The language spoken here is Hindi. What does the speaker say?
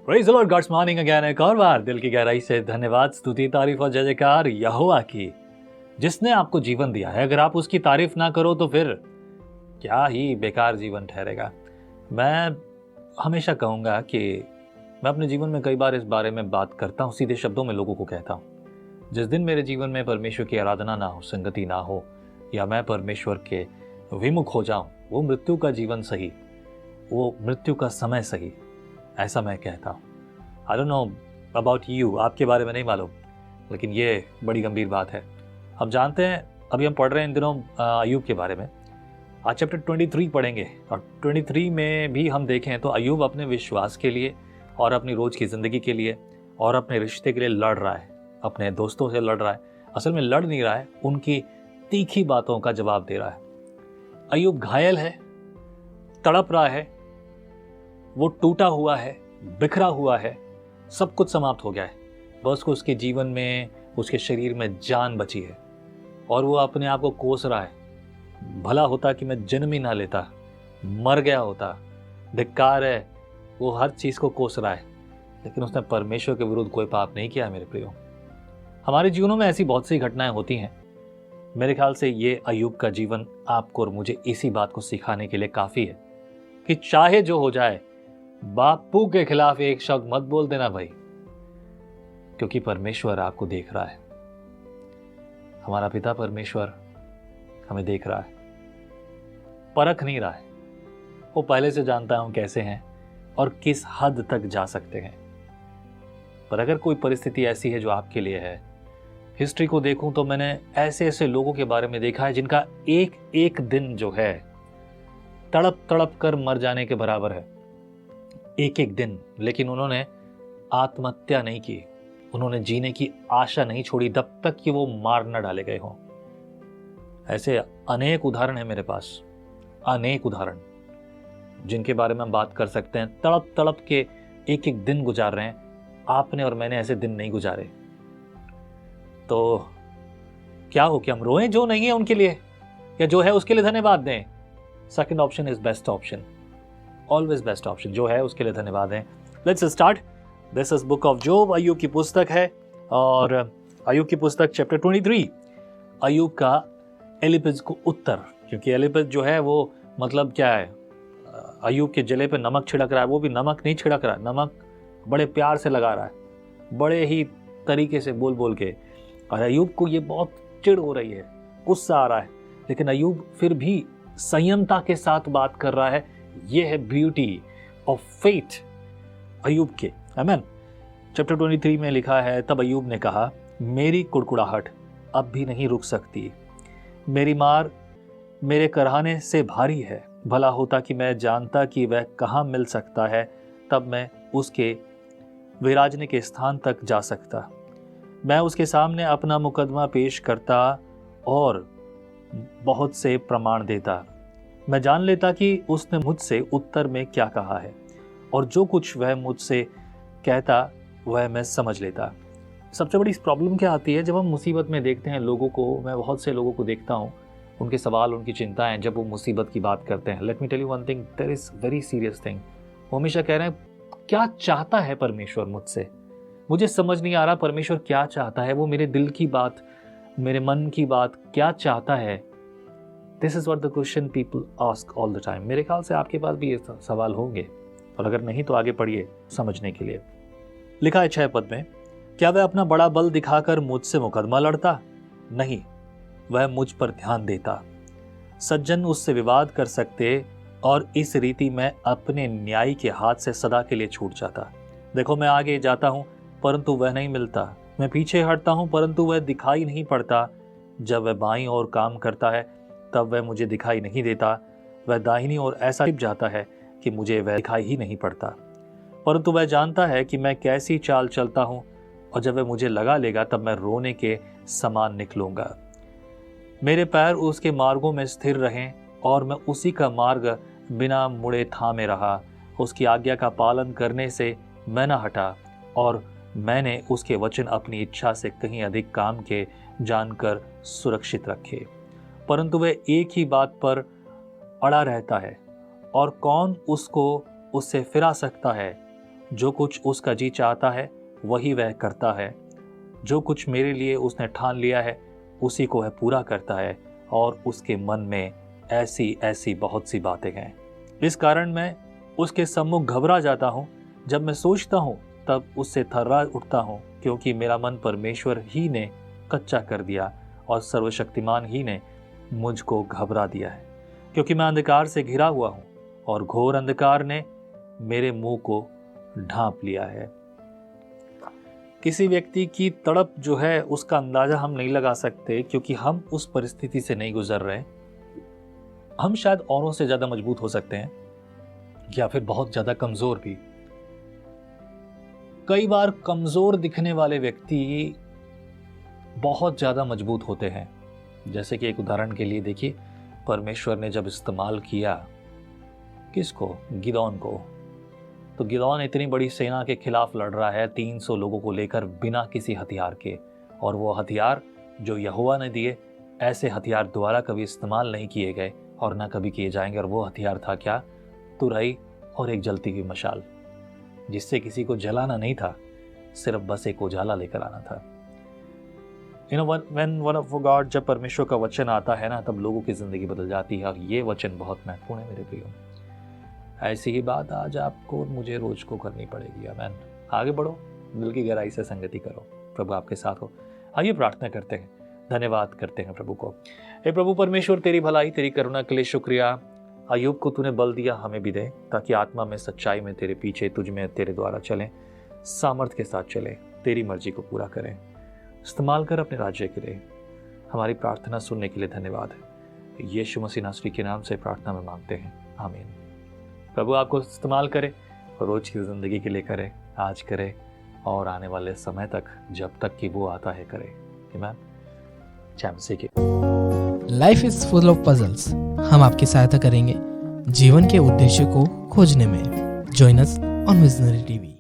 Praise the lord, God's morning again. एक और बार दिल की गहराई से धन्यवाद, स्तुति, तारीफ और जय जयकार यहोवा की, जिसने आपको जीवन दिया है। अगर आप उसकी तारीफ ना करो तो फिर क्या ही बेकार जीवन ठहरेगा। मैं हमेशा कहूँगा कि मैं अपने जीवन में कई बार इस बारे में बात करता हूँ, सीधे शब्दों में लोगों को कहता हूँ। जिस दिन मेरे जीवन में परमेश्वर की आराधना ना हो, संगति ना हो, या मैं परमेश्वर के विमुख हो जाऊँ, वो मृत्यु का जीवन सही, वो मृत्यु का समय सही, ऐसा मैं कहता हूँ। I don't know about you, आपके बारे में नहीं मालूम, लेकिन ये बड़ी गंभीर बात है। हम जानते हैं, अभी हम पढ़ रहे हैं इन दिनों अय्यूब के बारे में। आज चैप्टर 23 पढ़ेंगे और 23 में भी हम देखें तो अय्यूब अपने विश्वास के लिए और अपनी रोज की ज़िंदगी के लिए और अपने रिश्ते के लिए लड़ रहा है, अपने दोस्तों से लड़ रहा है। असल में लड़ नहीं रहा है, उनकी तीखी बातों का जवाब दे रहा है। अय्यूब घायल है, तड़प रहा है, वो टूटा हुआ है, बिखरा हुआ है, सब कुछ समाप्त हो गया है। बस उसके जीवन में, उसके शरीर में जान बची है और वो अपने आप को कोस रहा है। भला होता कि मैं जन्म ही ना लेता, मर गया होता, धिक्कार है। वो हर चीज़ को कोस रहा है, लेकिन उसने परमेश्वर के विरुद्ध कोई पाप नहीं किया। मेरे प्रियो, हमारे जीवनों में ऐसी बहुत सी घटनाएं होती हैं। मेरे ख्याल से ये अय्यूब का जीवन आपको और मुझे इसी बात को सिखाने के लिए काफ़ी है कि चाहे जो हो जाए, बापू के खिलाफ एक शब्द मत बोल देना भाई, क्योंकि परमेश्वर आपको देख रहा है। हमारा पिता परमेश्वर हमें देख रहा है, परख नहीं रहा है। वो पहले से जानता है हम कैसे हैं और किस हद तक जा सकते हैं। पर अगर कोई परिस्थिति ऐसी है जो आपके लिए है, हिस्ट्री को देखूं तो मैंने ऐसे ऐसे लोगों के बारे में देखा है जिनका एक एक दिन जो है तड़प तड़प कर मर जाने के बराबर है, एक एक दिन। लेकिन उन्होंने आत्महत्या नहीं की, उन्होंने जीने की आशा नहीं छोड़ी जब तक कि वो मार न डाले गए हों। ऐसे अनेक उदाहरण है मेरे पास, अनेक उदाहरण जिनके बारे में हम बात कर सकते हैं। तड़प तड़प के एक एक दिन गुजार रहे हैं। आपने और मैंने ऐसे दिन नहीं गुजारे, तो क्या हो कि हम रोएं जो नहीं है उनके लिए, या जो है उसके लिए धन्यवाद दें? Second option is best option, always best option. जो है उसके लिए धन्यवाद दें। Let's start. This is book of Job, Ayyub की पुस्तक है, और अय्यूब की पुस्तक चैप्टर 23, अय्यूब का एलिफज को उत्तर। क्योंकि एलिफज जो है वो मतलब क्या है, अय्यूब के जले पे नमक छिड़क रहा है। वो भी नमक नहीं छिड़क रहा है, नमक बड़े प्यार से लगा रहा है, बड़े ही तरीके से बोल बोल के। और अय्यूब को ये बहुत चिढ़ हो रही है, गुस्सा आ रहा है, लेकिन अय्यूब फिर भी संयमता के साथ बात कर रहा है। ये है ब्यूटी ऑफ फेथ अय्यूब के। आमीन। चैप्टर 23 में लिखा है, तब अय्यूब ने कहा, मेरी कुड़कुड़ाहट अब भी नहीं रुक सकती, मेरी मार मेरे कराहने से भारी है। भला होता कि मैं जानता कि वह कहाँ मिल सकता है, तब मैं उसके विराजने के स्थान तक जा सकता। मैं उसके सामने अपना मुकदमा पेश करता और बहुत से प्रमाण देता। मैं जान लेता कि उसने मुझसे उत्तर में क्या कहा है, और जो कुछ वह मुझसे कहता वह मैं समझ लेता। सबसे बड़ी प्रॉब्लम क्या आती है जब हम मुसीबत में देखते हैं लोगों को। मैं बहुत से लोगों को देखता हूँ, उनके सवाल, उनकी चिंताएं, जब वो मुसीबत की बात करते हैं। Let me tell you one thing, there is very serious thing. वो हमेशा कह रहे हैं, क्या चाहता है परमेश्वर मुझसे? मुझे समझ नहीं आ रहा परमेश्वर क्या चाहता है। वो मेरे दिल की बात, मेरे मन की बात क्या चाहता है? This is what the question people ask all the time. मेरे ख्याल से आपके पास भी ये सवाल होंगे, और अगर नहीं तो आगे पढ़िए समझने के लिए। लिखा है 6 पद में, क्या वह अपना बड़ा बल दिखाकर मुझसे मुकदमा लड़ता? नहीं, वह मुझ पर ध्यान देता। सज्जन उससे विवाद कर सकते, और इस रीति मैं अपने न्यायी के हाथ से सदा के लिए छूट जाता। देखो, मैं आगे जाता हूँ परंतु वह नहीं मिलता, मैं पीछे हटता हूँ परंतु वह दिखाई नहीं पड़ता। जब वह बाईं ओर काम करता है तब वह मुझे दिखाई नहीं देता। वह दाहिनी ओर ऐसा छिप जाता है कि मुझे वह दिखाई ही नहीं पड़ता। परंतु वह जानता है कि मैं कैसी चाल चलता हूँ, और जब वह मुझे लगा लेगा तब मैं रोने के समान निकलूंगा। मेरे पैर उसके मार्गों में स्थिर रहें, और मैं उसी का मार्ग बिना मुड़े थामे रहा। उसकी आज्ञा का पालन करने से मैं न हटा, और मैंने उसके वचन अपनी इच्छा से कहीं अधिक काम के जानकर सुरक्षित रखे। परंतु वह एक ही बात पर अड़ा रहता है, और कौन उसको उससे फिरा सकता है? जो कुछ उसका जी चाहता है वही वह करता है। जो कुछ मेरे लिए उसने ठान लिया है उसी को वह पूरा करता है, और उसके मन में ऐसी ऐसी बहुत सी बातें हैं। इस कारण मैं उसके सम्मुख घबरा जाता हूँ। जब मैं सोचता हूँ तब उससे थर्रा उठता हूँ, क्योंकि मेरा मन परमेश्वर ही ने कच्चा कर दिया और सर्वशक्तिमान ही ने मुझको घबरा दिया है। क्योंकि मैं अंधकार से घिरा हुआ हूँ और घोर अंधकार ने मेरे मुंह को ढांप लिया है। किसी व्यक्ति की तड़प जो है उसका अंदाजा हम नहीं लगा सकते, क्योंकि हम उस परिस्थिति से नहीं गुजर रहे। हम शायद औरों से ज्यादा मजबूत हो सकते हैं या फिर बहुत ज्यादा कमजोर भी। कई बार कमजोर दिखने वाले व्यक्ति बहुत ज्यादा मजबूत होते हैं। जैसे कि एक उदाहरण के लिए देखिए, परमेश्वर ने जब इस्तेमाल किया किसको, गिदौन को, तो गिदौन इतनी बड़ी सेना के खिलाफ लड़ रहा है 300 लोगों को लेकर बिना किसी हथियार के, और वो हथियार जो यहोवा ने दिए, ऐसे हथियार दोबारा कभी इस्तेमाल नहीं किए गए और ना कभी किए जाएंगे। और वो हथियार था क्या? तुरई और एक जलती हुई मशाल, जिससे किसी को जलाना नहीं था, सिर्फ बस एक उजाला लेकर आना था। व्हेन वन ऑफ गॉड, जब परमेश्वर का वचन आता है ना, तब लोगों की जिंदगी बदल जाती है। और ये वचन बहुत महत्वपूर्ण है मेरे प्रियो। ऐसी ही बात आज आपको और मुझे रोज को करनी पड़ेगी। आमीन। आगे बढ़ो, दिल की गहराई से संगति करो, प्रभु आपके साथ हो। आइए प्रार्थना करते हैं, धन्यवाद करते हैं प्रभु को। हे प्रभु परमेश्वर, तेरी भलाई, तेरी करुणा के लिए शुक्रिया। अय्यूब को तूने बल दिया, हमें भी दे, ताकि आत्मा में, सच्चाई में तेरे पीछे, तुझ में, तेरे द्वारा चलें, सामर्थ्य के साथ चलें, तेरी मर्जी को पूरा करें। इस्तेमाल कर अपने राज्य के लिए। हमारी प्रार्थना सुनने के लिए धन्यवाद है। यीशु मसीह नासरी के नाम से प्रार्थना में मांगते हैं, आमीन। प्रभु आपको इस्तेमाल करे, रोज की जिंदगी के लिए करे, आज करे और आने वाले समय तक, जब तक कि वो आता है, करे। आमीन। जय मसीह की। Life is full of puzzles. हम आपकी सहायता करेंगे जीवन के उद्देश्य को खोजने में। Join us on visionary TV.